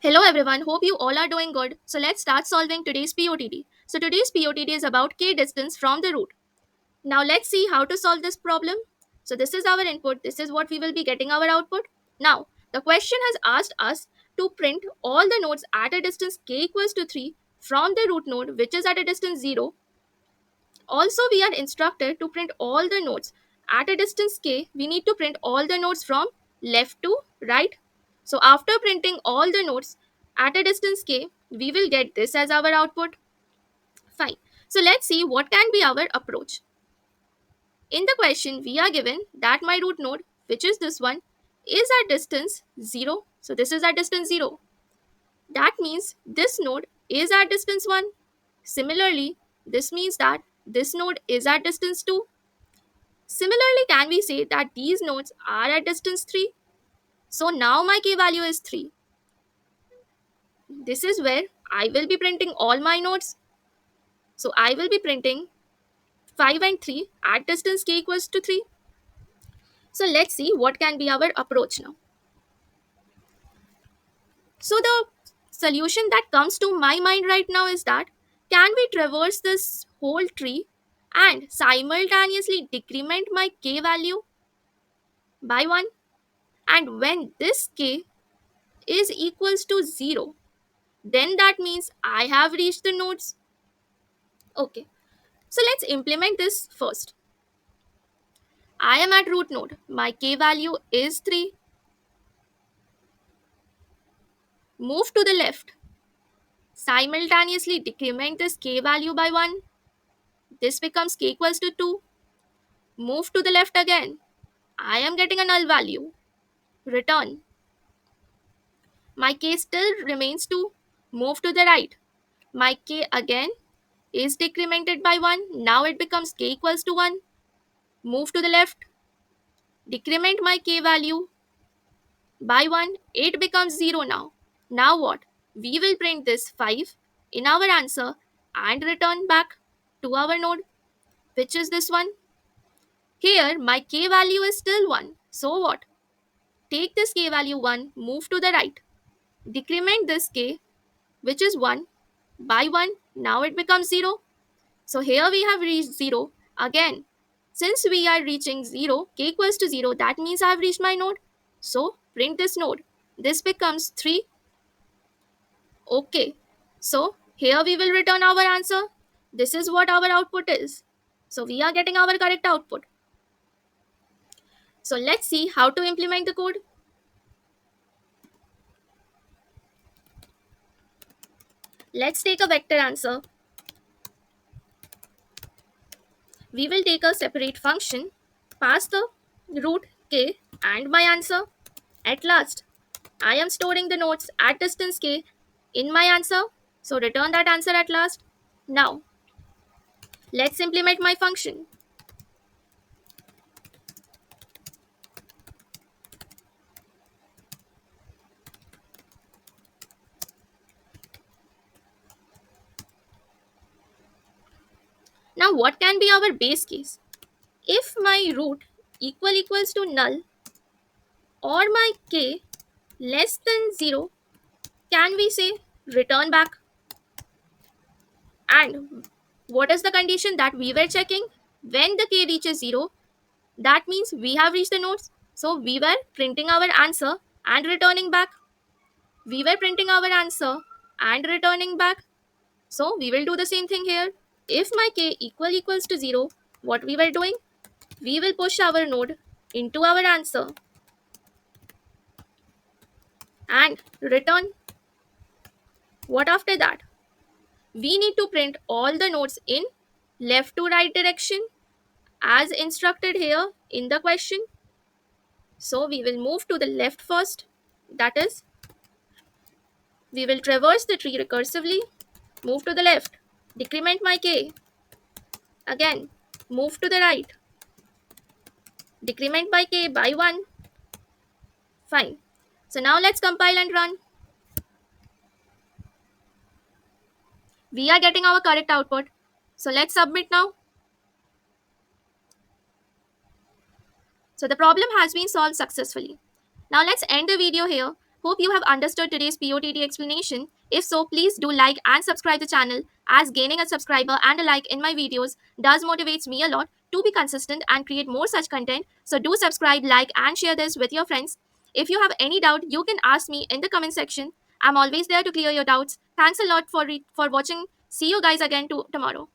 Hello everyone, hope you all are doing good. So let's start solving today's POTD. So today's POTD is about k distance from the root. Now let's see how to solve this problem. So this is our input, this is what we will be getting our output. Now the question has asked us to print all the nodes at a distance k equals to 3 from the root node which is at a distance 0. Also we are instructed to print all the nodes at a distance k. We need to print all the nodes from left to right. So after printing all the nodes at a distance k, we will get this as our output. Fine. So let's see what can be our approach. In the question, we are given that my root node, which is this one, is at distance 0. So this is at distance 0. That means this node is at distance 1. Similarly, this means that this node is at distance 2. Similarly, can we say that these nodes are at distance 3? So now my k value is 3. This is where I will be printing all my nodes. So I will be printing 5 and 3 at distance k equals to 3. So let's see what can be our approach now. So the solution that comes to my mind right now is that can we traverse this whole tree and simultaneously decrement my k value by 1? And when this k is equals to 0, then that means I have reached the nodes. Okay, so let's implement this first. I am at root node. My k value is 3. Move to the left. Simultaneously decrement this k value by 1. This becomes k equals to 2. Move to the left again. I am getting a null value. Return. My k still remains 2. Move to the right. My k again is decremented by 1. Now it becomes k equals to 1. Move to the left. Decrement my k value by 1. It becomes 0 now. Now what? We will print this 5 in our answer and return back to our node, which is this one. Here my k value is still 1. So what? Take this k value 1, move to the right. Decrement this k, which is 1, by 1. Now it becomes 0. So here we have reached 0. Again, since we are reaching 0, k equals to 0, that means I have reached my node. So print this node. This becomes 3. Okay. So here we will return our answer. This is what our output is. So we are getting our correct output. So let's see how to implement the code. Let's take a vector answer. We will take a separate function, pass the root k and my answer. At last, I am storing the nodes at distance k in my answer. So return that answer at last. Now, let's implement my function. Now, what can be our base case? If my root equals to null or my k less than 0, can we say return back? And what is the condition that we were checking? When the k reaches 0, that means we have reached the nodes. So we were printing our answer and returning back. We were printing our answer and returning back. So we will do the same thing here. If my k equals to 0, what we were doing? We will push our node into our answer and return. What after that? We need to print all the nodes in left to right direction as instructed here in the question. So we will move to the left first. That is, we will traverse the tree recursively, move to the left, decrement my k. Again, move to the right, decrement by k by 1. Fine. So now let's compile and run. We are getting our correct output. So let's submit now. So the problem has been solved successfully. Now let's end the video here Hope you have understood today's POTD explanation. If so, please do like and subscribe the channel, as gaining a subscriber and a like in my videos does motivates me a lot to be consistent and create more such content. So do subscribe, like and share this with your friends. If you have any doubt, you can ask me in the comment section. I'm always there to clear your doubts. Thanks a lot for watching. See you guys again tomorrow.